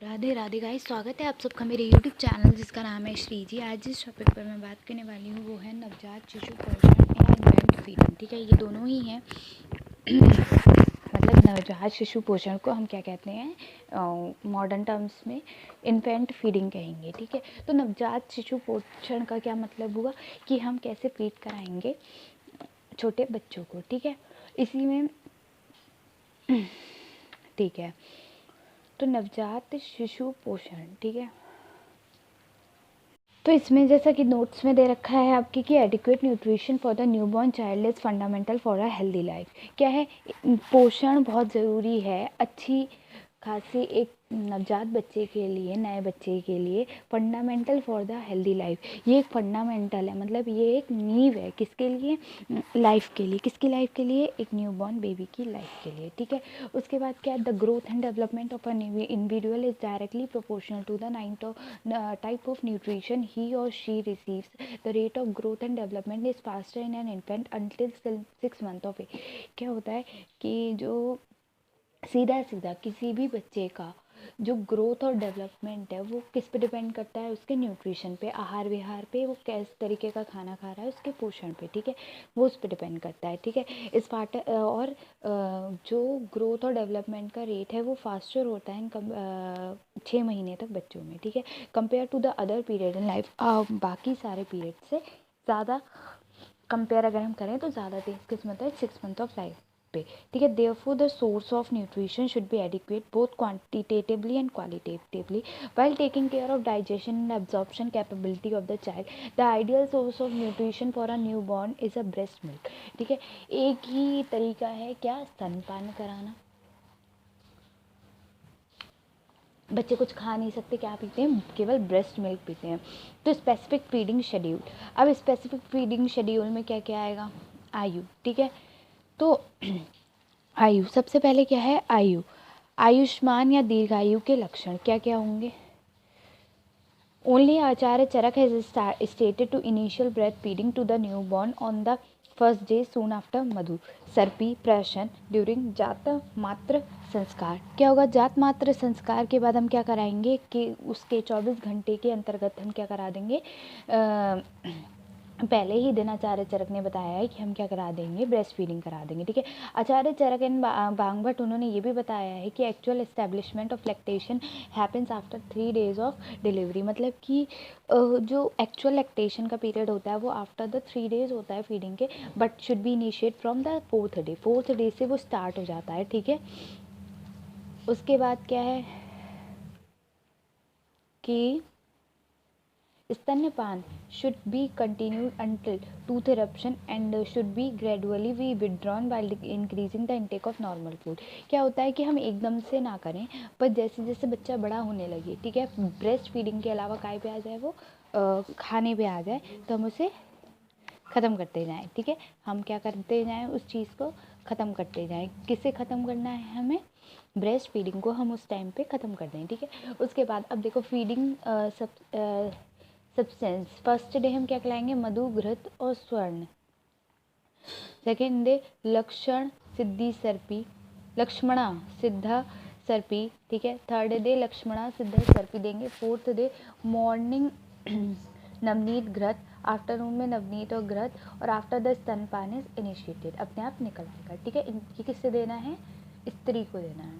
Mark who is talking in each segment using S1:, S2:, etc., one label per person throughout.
S1: Radhe Radhe guys, स्वागत है आप सबका मेरे YouTube चैनल जिसका नाम है श्री जी। आज जिस टॉपिक पर मैं बात करने वाली हूँ वो है नवजात शिशु पोषण या इन्फेंट फीडिंग। ठीक है, ये दोनों ही हैं। मतलब नवजात शिशु पोषण को हम क्या कहते हैं मॉडर्न टर्म्स में इन्फेंट फीडिंग कहेंगे। ठीक है, तो नवजात शिशु पोषण का क्या मतलब हुआ कि हम कैसे फीड कराएंगे छोटे बच्चों को। ठीक है, इसी में ठीक है, तो नवजात शिशु पोषण, ठीक है, तो इसमें जैसा कि नोट्स में दे रखा है आपके कि adequate nutrition for the newborn child is fundamental for a healthy life. क्या है, पोषण बहुत ज़रूरी है अच्छी खासी एक नवजात बच्चे के लिए, नए बच्चे के लिए fundamental for the healthy life. ये एक फंडामेंटल है, मतलब ये एक नींव है किसके लिए, लाइफ के लिए। किसकी लाइफ के लिए, एक न्यूबॉर्न बेबी की लाइफ के लिए। ठीक है, उसके बाद क्या है, the growth and development of an individual is directly proportional to the type of nutrition he or she receives. The rate of growth and development is faster in an infant until 6 months of age. क्या होता है कि जो सीधा सीधा किसी भी बच्चे का जो ग्रोथ और डेवलपमेंट है वो किस पे डिपेंड करता है, उसके न्यूट्रिशन पे, आहार विहार पे, वो किस तरीके का खाना खा रहा है, उसके पोषण पे। ठीक है, वो उस पर डिपेंड करता है। ठीक है, इस पार्ट और जो ग्रोथ और डेवलपमेंट का रेट है वो फास्टर होता है 6 महीने तक बच्चों में। ठीक है, compare to the other period in life, बाकी सारे पीरियड से ज़्यादा कंपेयर अगर हम करें तो ज़्यादा तेज किस मंथ है, 6 मंथ ऑफ लाइफ पे। ठीक है, therefore the source of nutrition should be adequate both quantitatively and qualitatively while taking care of digestion and absorption capability of the child. The ideal source of nutrition for a newborn is a breast milk. ठीक है, एक ही तरीका है क्या, स्तनपान कराना। बच्चे कुछ खा नहीं सकते, क्या पीते हैं, केवल ब्रेस्ट मिल्क पीते हैं। तो स्पेसिफिक फीडिंग शेड्यूल, अब स्पेसिफिक फीडिंग शेड्यूल में क्या क्या आएगा, आयु। ठीक है, तो आयु सबसे पहले क्या है, आयु, आयुष्मान या दीर्घायु के लक्षण क्या क्या होंगे। Only Acharya Charak has stated to initial breast feeding to the new born on the first day soon after मधु सर्पी प्राशन ड्यूरिंग जात मात्र संस्कार। क्या होगा, जात मात्र संस्कार के बाद हम क्या कराएंगे कि उसके 24 घंटे के अंतर्गत हम क्या करा देंगे, पहले ही दिन आचार्य चरक ने बताया है कि हम क्या करा देंगे, ब्रेस्ट फीडिंग करा देंगे। ठीक है, आचार्य चरक एंड बांगभट्ट उन्होंने ये भी बताया है कि actual establishment of lactation happens after 3 days of delivery. मतलब कि जो एक्चुअल लैक्टेशन का पीरियड होता है वो आफ्टर द 3 days होता है फीडिंग के, but should be initiate from the 4th day। 4th day से वो स्टार्ट हो जाता है। ठीक है, उसके बाद क्या है कि स्तन्यपान should be continued until tooth eruption and should be gradually be withdrawn while increasing the intake of normal food। क्या होता है कि हम एकदम से ना करें, पर जैसे जैसे बच्चा बड़ा होने लगे, ठीक है, ब्रेस्ट फीडिंग के अलावा काय पे आ जाए, वो खाने पे आ जाए, तो हम उसे ख़त्म करते जाएं। ठीक है, हम क्या करते जाएं, उस चीज़ को ख़त्म करते जाएं। किससे ख़त्म करना है हमें, ब्रेस्ट फीडिंग को हम उस टाइम पे ख़त्म कर दें। ठीक है, उसके बाद अब देखो फीडिंग सब्सटेंस, फर्स्ट डे हम क्या खिलाएंगे, मधु घृत और स्वर्ण। सेकेंड डे लक्षण सिद्धि सर्पी, लक्ष्मणा सिद्धा सर्पी। ठीक है, थर्ड डे लक्ष्मणा सिद्धा सर्पी देंगे। फोर्थ डे मॉर्निंग नवनीत घृत, आफ्टरनून में नवनीत और घृत, और आफ्टर द स्तनपान इज इनिशिएटेड, अपने आप निकल आएगा। ठीक है, ये किससे देना है, स्त्री को देना है।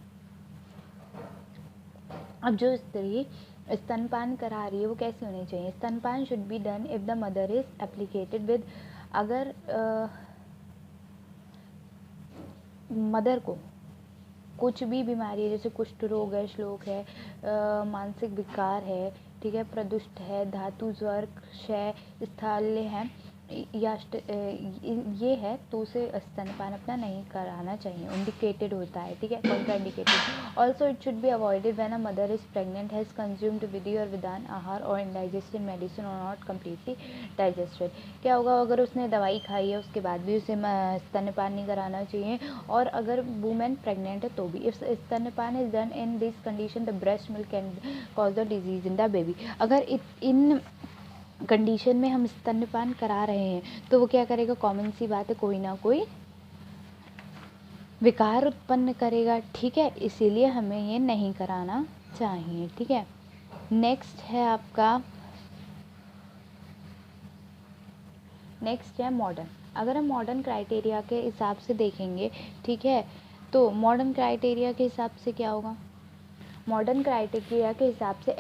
S1: अब जो स्त्री स्तनपान करा रही है वो कैसे होनी चाहिए, स्तनपान should be done if the mother is applicated with, अगर मदर को कुछ भी बीमारी है, जैसे कुष्ठ रोग है, श्लोक है, मानसिक विकार है, ठीक है, प्रदुष्ट है, धातु ज्वर, क्षय, स्थाल्य है या ये है, तो उसे स्तनपान अपना नहीं कराना चाहिए, इंडिकेटेड होता है। ठीक है, contraindicated. Also it should be avoided when a mother is pregnant, has consumed विधि और विधान आहार और इंडाइजेस्टेड मेडिसिन और नॉट कम्प्लीटली डाइजेस्टेड। क्या होगा, अगर उसने दवाई खाई है उसके बाद भी उसे स्तनपान नहीं कराना चाहिए, और अगर वुमेन प्रेग्नेंट है तो भी। इफ स्तनपान is done in this condition the breast milk can cause the disease in the baby. अगर इन कंडीशन में हम स्तनपान करा रहे हैं तो वो क्या करेगा, कॉमन सी बात है, कोई ना कोई विकार उत्पन्न करेगा। ठीक है, इसीलिए हमें ये नहीं कराना चाहिए, ठीक है। नेक्स्ट है आपका, नेक्स्ट है मॉडर्न। अगर हम मॉडर्न क्राइटेरिया के हिसाब से देखेंगे, ठीक है, तो मॉडर्न क्राइटेरिया के हिसाब से क्या होगा, मॉडर्न क्राइटेरिया के हिसाब से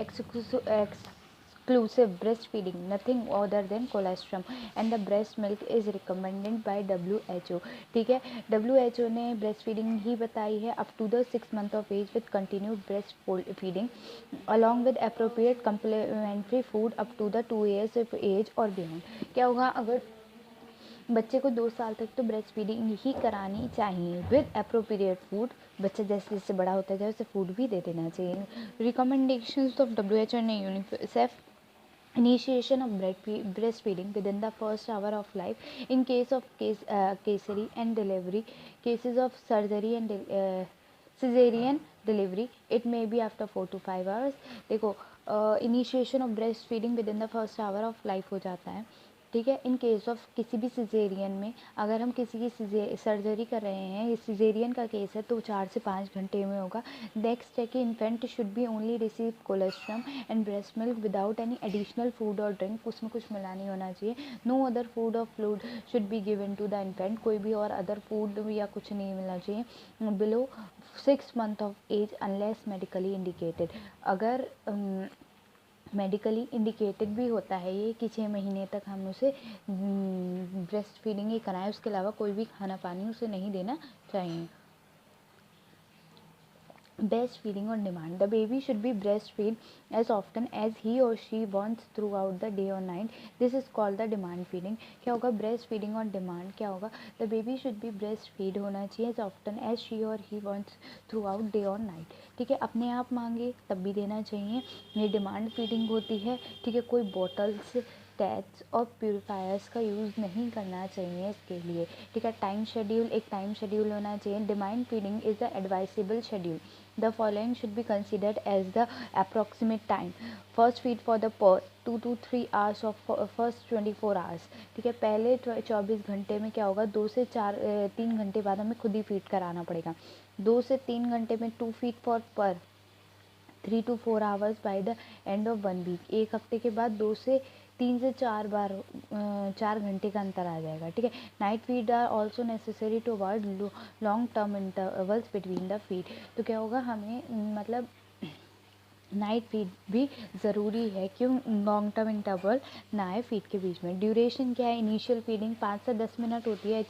S1: exclusive breastfeeding nothing other than colostrum and the breast milk is recommended by WHO, ठीक है। WHO ने ब्रेस्ट फीडिंग ही बताई है up to the 6 month of age with continued breast feeding along with appropriate complementary food up to the 2 years of age or beyond। क्या होगा, अगर बच्चे को 2 साल तक तो ब्रेस्ट फीडिंग ही करानी चाहिए विद अप्रोप्रिएट फूड। बच्चा जैसे जैसे बड़ा होता जाए उसे फूड भी दे देना चाहिए। Recommendations of WHO and UNICEF, initiation of breastfeeding within the first hour of life in case of caesary and delivery, cases of surgery and cesarean delivery it may be after 4 to 5 hours। देखो, initiation of breast feeding with in the first hour of life हो जाता है, ठीक है। In case of किसी भी caesarean में, अगर हम किसी की सर्जरी कर रहे हैं, ये सिजेरियन का केस है, तो 4 से 5 घंटे में होगा। नेक्स्ट है कि infant should be only receive colostrum and breast milk without any additional food और ड्रिंक, उसमें कुछ मिला नहीं होना चाहिए। नो अदर फूड और fluid should be given to the infant, कोई भी और अदर फूड या कुछ नहीं मिलना चाहिए below 6 month of age unless medically indicated. अगर मेडिकली इंडिकेटेड भी होता है ये कि 6 महीने तक हम उसे ब्रेस्ट फीडिंग ही कराएं, उसके अलावा कोई भी खाना पानी उसे नहीं देना चाहिए। Breastfeeding on demand, the baby should be breastfed as often as he or she wants throughout the day or night, this is called the demand feeding। क्या होगा, breastfeeding on demand क्या होगा, the baby should be breastfed होना चाहिए as often as she or he wants throughout day or night, ठीक है। अपने आप मांगे तब भी देना चाहिए, ये डिमांड फीडिंग होती है, ठीक है। कोई बॉटल्स, टैब्स और प्यूरिफायर्स का यूज़ नहीं करना चाहिए इसके लिए, ठीक है। टाइम शेड्यूल, एक टाइम शेड्यूल होना चाहिए। Demand feeding is the advisable schedule, the following should be considered as the approximate time, first feed for the 2 to 3 hours of first 24 hours, ठीक है। पहले 24 घंटे में क्या होगा, 2 से 3 घंटे बाद हमें खुद ही फीड कराना पड़ेगा। 2 से 3 घंटे में 2 फीड फॉर पर 3 to 4 hours by the end of 1 week, एक हफ्ते के बाद 2 से 3 से 4 बार 4 घंटे का अंतर आ जाएगा, ठीक है। Night feed are also necessary to avoid long term intervals between the feed, तो क्या होगा, हमें मतलब नाइट फीड भी ज़रूरी है, क्यों, लॉन्ग टर्म इंटरवल ना आए फीड के बीच में। ड्यूरेशन क्या है, इनिशियल फीडिंग 5 से 10 मिनट होती है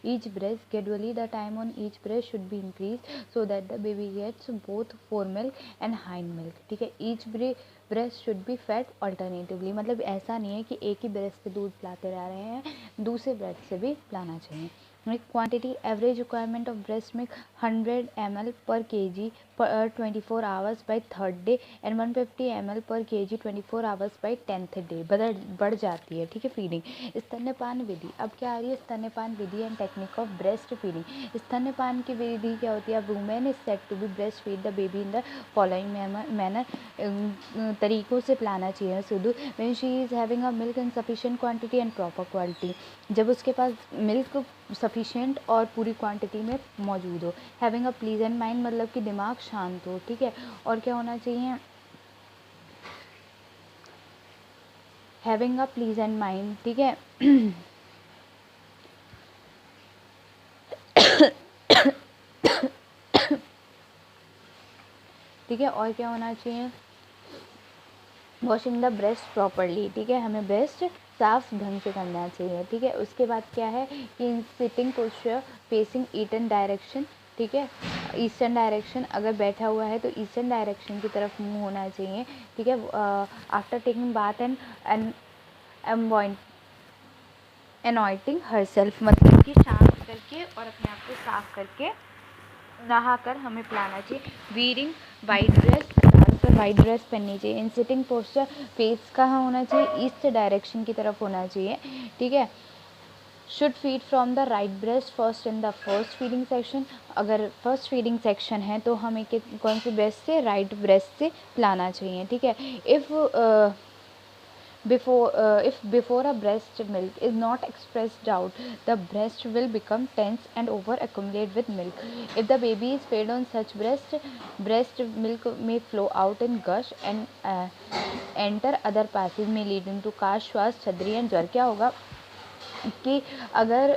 S1: each breast, gradually the time on each breast should be increase so that the baby gets both fore milk and hind milk, ठीक है। Each breast should be fed alternatively, मतलब ऐसा नहीं है कि एक ही ब्रेस्ट से दूध पिलाते रह रहे हैं, दूसरे ब्रेस्ट से भी पिलाना चाहिए। Quantity, average requirement of breast milk 100 ml per kg per 24 hours by 3rd day and 150 ml per kg 24 hours by 10th day, बढ़ जाती है, ठीक है। फीडिंग, स्तन्यपान विधि, अब क्या आ रही है, स्तन्यपान विधि and technique of breast feeding. स्तन्यपान की विधि क्या होती है, women is set to be breast feed the baby in the following manner, तरीकों से पिलाना चाहिए शुद्ध। When she is having a milk in sufficient quantity and proper quality, जब उसके पास मिल्क सफिशिएंट और पूरी क्वांटिटी में मौजूद हो। हैविंग अ प्लीजेंट माइंड, मतलब कि दिमाग शांत हो, ठीक है। और क्या होना चाहिए, हैविंग अ प्लीजेंट माइंड, ठीक है। ठीक है, और क्या होना चाहिए, वॉशिंग द ब्रेस्ट प्रॉपरली, ठीक है। हमें ब्रेस्ट साफ ढंग से करना चाहिए, ठीक है। उसके बाद क्या है कि sitting posture facing eastern direction, ठीक है। ईस्टर्न डायरेक्शन, अगर बैठा हुआ है तो ईस्टर्न डायरेक्शन की तरफ मुंह होना चाहिए, ठीक है। After taking bath and anointing herself, मतलब कि शांत करके और अपने आप को साफ करके नहाकर हमें पिलाना चाहिए। वीरिंग वाइट ड्रेस, पर वाइट ड्रेस पहननी चाहिए। इन सिटिंग पोस्चर फेस कहाँ होना चाहिए, ईस्ट डायरेक्शन की तरफ होना चाहिए, ठीक है। Should feed from the right breast first in the first feeding section, अगर फर्स्ट फीडिंग सेक्शन है तो हमें कौन सी ब्रेस्ट से, राइट ब्रेस्ट से पिलाना चाहिए, ठीक है। If If before a breast milk is not expressed out, the breast will become tense and over accumulate with milk. If the baby is fed on such breast milk may flow out in gush and enter other passages may lead into काश, श्वास, छद्री and ज्वर. क्या होगा कि अगर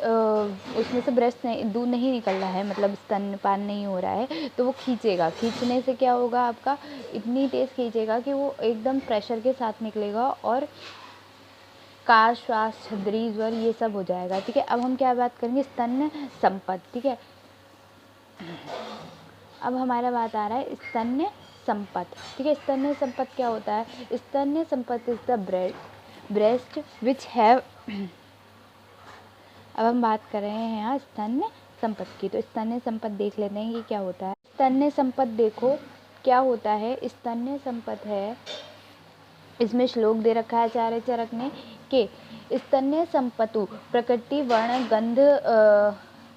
S1: उसमें से breast दूध नहीं निकल रहा है, मतलब स्तनपान नहीं हो रहा है, तो वो खींचेगा. खींचने से क्या होगा, आपका इतनी तेज़ खींचेगा कि वो एकदम प्रेशर के साथ निकलेगा और काश, श्वास, छद्री, ज्वर ये सब हो जाएगा. ठीक है, अब हम क्या बात करेंगे, स्तन्य संपत. ठीक है, अब हमारा बात आ रहा है स्तन्य संपत. ठीक है, स्तन्य संपत क्या होता है. स्तन्य संपत is the breast which have. अब हम बात कर रहे हैं यहाँ स्तन्य संपत की. तो स्तन्य संपत देख लेते हैं कि क्या होता है. स्तन्य संपत देखो क्या होता है. स्तन्य संपत है, इसमें श्लोक दे रखा है आचार्य चरक ने कि स्तन्य संपतु प्रकृति वर्ण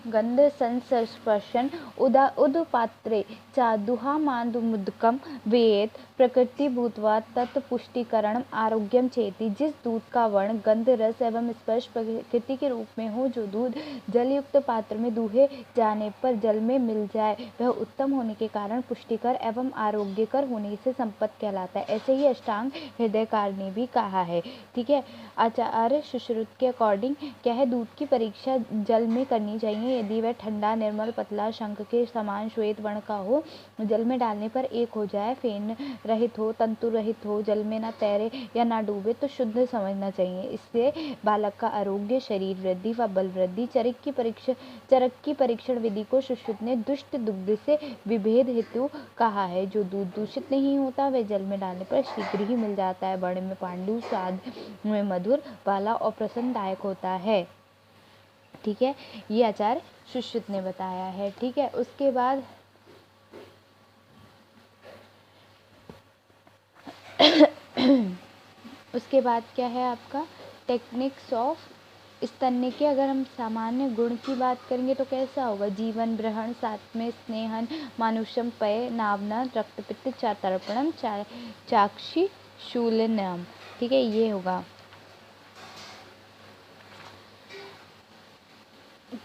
S1: गंध संस्पर्शन उदपात्रे चादुहामादुमुदकम वेद प्रकृति भूतवा तत्पुष्टिकरण आरोग्यम चेति. जिस दूध का वर्ण गंध रस एवं स्पर्श प्रकृति के रूप में हो, जो दूध जलयुक्त पात्र में दूहे जाने पर जल में मिल जाए, वह उत्तम होने के कारण पुष्टिकर एवं आरोग्यकर होने से संपत्त कहलाता है. ऐसे ही अष्टांग हृदयकार ने भी कहा है. ठीक है, आचार्य सुश्रुत के अकॉर्डिंग क्या है, दूध की परीक्षा जल में करनी चाहिए. यदि वह ठंडा, निर्मल, पतला, शंख के समान श्वेत वर्ण का हो, जल में डालने पर एक हो जाए, फेन रहित हो, तंतु रहित हो, जल में ना तैरे या ना डूबे, तो शुद्ध समझना चाहिए. इससे बालक का आरोग्य, शरीर वृद्धि व बल वृद्धि. चरक की परीक्षण विधि को सुश्रुत ने दुष्ट दुग्ध से विभेद हेतु कहा है. जो दूध दूषित नहीं होता वह जल में डालने पर शीघ्र ही मिल जाता है. वर्ण में पांडु, स्वाद में मधुर वाला और प्रसन्नदायक होता है. ठीक है, ये आचार्य सुश्रुत ने बताया है. ठीक है, उसके बाद क्या है आपका टेक्निक्स ऑफ स्तन्य के. अगर हम सामान्य गुण की बात करेंगे तो कैसा होगा. जीवन ग्रहण, साथ में स्नेहन, मानुषम, पय, नावना, रक्तपित्त, चातर्पणम, चाक्षी शूलनम. ठीक है, ये होगा.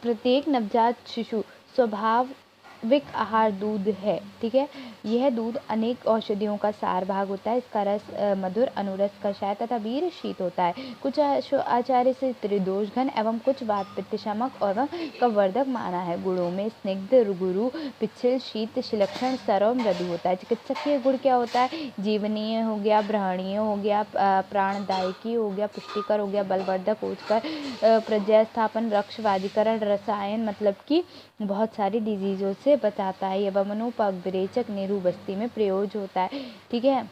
S1: प्रत्येक नवजात शिशु स्वाभाविक आहार दूध है. ठीक है, यह दूध अनेक औषधियों का सार भाग होता है. इसका रस मधुर, अनुरस, कषाय तथा वीर शीत होता है. कुछ आचार्य से त्रिदोष घन एवं कुछ वात पित्त शमक और कफवर्धक माना है. गुणों में स्निग्ध, गुरु, पिच्छल, शीत, शिलक्षण, सरव, मृदु होता है. चिकित्सकीय गुण क्या होता है. जीवनीय हो गया, ब्रहणीय हो गया, प्राणदायकी हो गया, पुष्टिकर हो गया, बलवर्धक, ओजकर, प्रज्ञा स्थापन, रक्षवादीकरण, रसायन मतलब कि बहुत सारी डिजीजों से बचाता है. यह मनोपविरेचक, नेहरू बस्ती में प्रयोग होता है. ठीक है,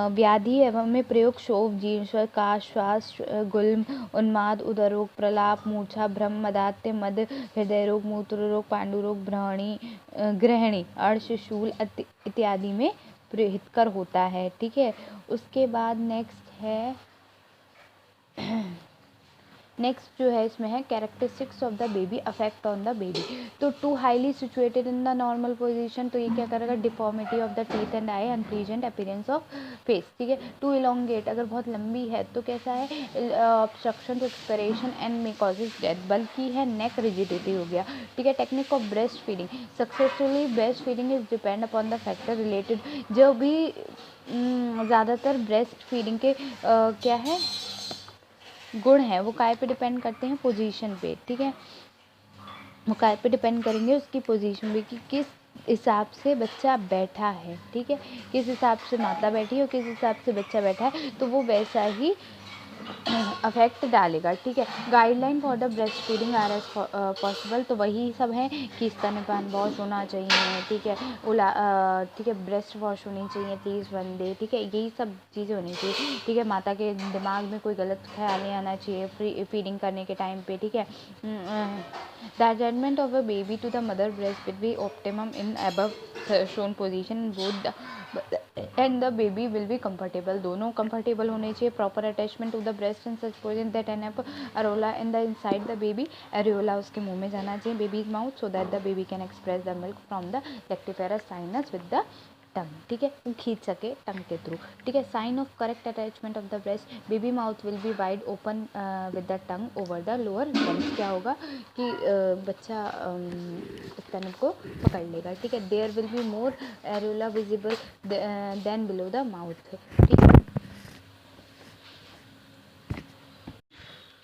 S1: व्याधि एवं में प्रयोग क्षोभ, जीर्ण, काश, श्वास, गुल्म, उन्माद, उदरोग, प्रलाप, मूर्छा, भ्रम, मदात्य, मद, हृदय रोग, मूत्र रोग, पांडु रोग, ग्रहणी, अर्श, शूल इत्यादि में हितकर होता है. ठीक है, उसके बाद नेक्स्ट जो है इसमें है characteristics of the baby affect on the baby. तो too highly situated in the normal position, तो ये क्या करेगा, deformity of the teeth and eye, unpleasant appearance of face. ठीक है, टू इलोंगेट, अगर बहुत लंबी है तो कैसा है, obstruction to expiration and may causes death. बल्कि है नेक रिजिडिटी हो गया. ठीक है, technique of breast feeding. Successfully breast feeding is depend upon the factor related. जो भी ज़्यादातर ब्रेस्ट फीडिंग के क्या है गुण है वो काय पे डिपेंड करते हैं, पोजीशन पे. ठीक है, वो काय पे डिपेंड करेंगे, उसकी पोजीशन पे कि किस हिसाब से बच्चा बैठा है. ठीक है, किस हिसाब से माता बैठी है और किस हिसाब से बच्चा बैठा है, तो वो वैसा ही अफेक्ट डालेगा. ठीक है, guideline for the breast feeding are as possible. तो वही सब है कि स्तनपान वॉश होना चाहिए. ठीक है, ठीक है, ब्रेस्ट वॉश होनी चाहिए एटलीस्ट 1 डे. ठीक है, यही सब चीज़ें होनी चाहिए. ठीक है, माता के दिमाग में कोई गलत ख्याल नहीं आना चाहिए फीडिंग करने के टाइम पे. ठीक है, the attachment of a baby to the mother breast will be optimum in above shown position both and the baby will be comfortable. दोनों कंफर्टेबल होने चाहिए. Proper attachment to the breast in such position that an areola in the inside the baby. Areola उसके मुंह में जाना चाहिए, baby's mouth, so that the baby can express the milk from the lactiferous sinus with the टंग, ठीक है, वो खींच सके टंग के थ्रू, ठीक है। Sign of correct attachment of the breast, baby mouth will be wide open with the tongue over the lower lips. क्या होगा कि बच्चा स्तन को पकड़ लेगा, ठीक है। There will be more areola visible than below the mouth, ठीक है।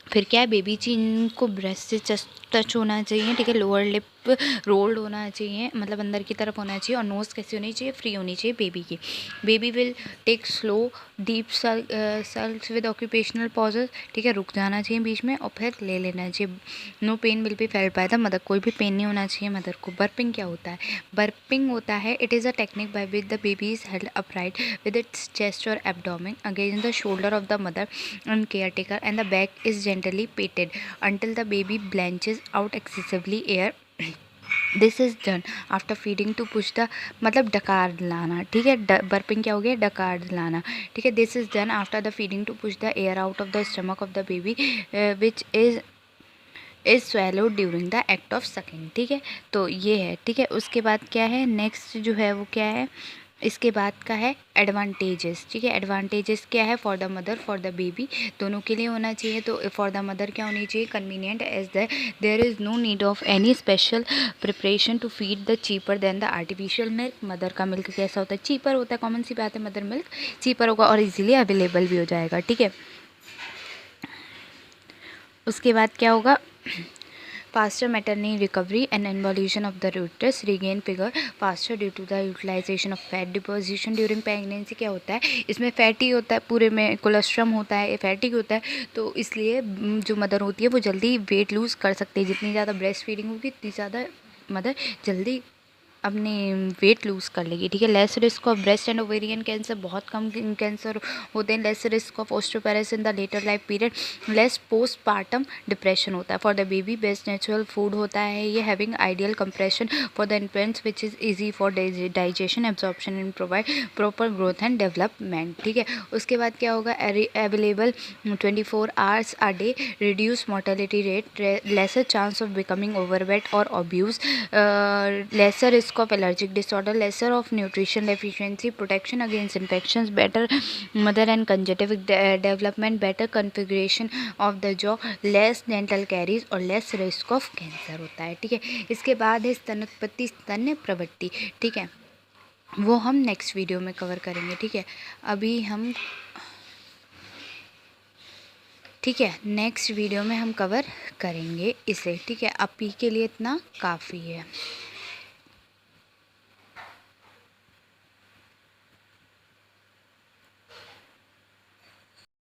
S1: फिर क्या है, बेबी चीन को ब्रेस्ट से टच होना चाहिए, ठीक है। लोअर लिप रोल्ड होना चाहिए, मतलब अंदर की तरफ होना चाहिए, और नोज़ कैसी होनी चाहिए, फ्री होनी चाहिए बेबी की। Baby will take slow deep sucks with occupational pauses, ठीक है, रुक जाना चाहिए बीच में और फिर ले लेना चाहिए। No pain will be felt by the mother, कोई भी पेन नहीं होना चाहिए मदर को। बर्पिंग क्या होता है, बर्पिंग होता है it is a technique by which the baby is held upright with its chest और abdomen against the shoulder of the mother and caretaker, and the back is gently patted until the baby blanches out excessively air. This is done after feeding to push the, मतलब डकार लाना, ठीक है। Burping क्या हो गया, डकार लाना, ठीक है। This is done after the feeding to push the air out of the stomach of the baby which is swallowed during the act of sucking, ठीक है। तो ये है, ठीक है। उसके बाद क्या है, नेक्स्ट जो है वो क्या है, इसके बाद का है एडवांटेजेस, ठीक है। एडवांटेजेस क्या है, for the mother for the baby, दोनों के लिए होना चाहिए। तो फॉर द मदर क्या होनी चाहिए, convenient as there is no need of any special preparation to feed the cheaper than the artificial milk. Mother का मिल्क कैसा होता है, चीपर होता है, कॉमन सी बात है, मदर मिल्क चीपर होगा और इजीली अवेलेबल भी हो जाएगा, ठीक है। उसके बाद क्या होगा, faster maternal recovery and involution of the uterus, regain figure faster due to the utilization of fat deposition during pregnancy। क्या होता है, इसमें फैटी होता है, पूरे में कोलेस्ट्रम होता है, फैटी होता है, तो इसलिए जो मदर होती है वो जल्दी वेट लूज़ कर सकती है। जितनी ज़्यादा ब्रेस्ट फीडिंग होगी उतनी ज़्यादा मदर जल्दी अपने वेट लूज़ कर लेगी, ठीक है। Less risk of breast and ovarian cancer, बहुत कम कैंसर होते हैं। Less risk of osteoporosis in the later life period. Less postpartum depression होता है। For the baby best natural food होता है ये, having ideal compression for the infants which is easy for digestion absorption and provide proper growth and development, ठीक है। उसके बाद क्या होगा, available 24 hours a day, reduce mortality rate, lesser chance of becoming overweight or obese, lesser risk of allergic disorder, lesser of nutrition deficiency, protection against infections, better mother and conjunctive development, better configuration of the jaw, less dental caries और less risk of cancer होता है, ठीक है। इसके बाद है स्तनोत्पत्ति स्तन्य प्रवृत्ति, ठीक है, वो हम नेक्स्ट वीडियो में कवर करेंगे, ठीक है। अभी हम, ठीक है, नेक्स्ट वीडियो में हम कवर करेंगे इसे, ठीक है। अभी के लिए इतना काफ़ी है।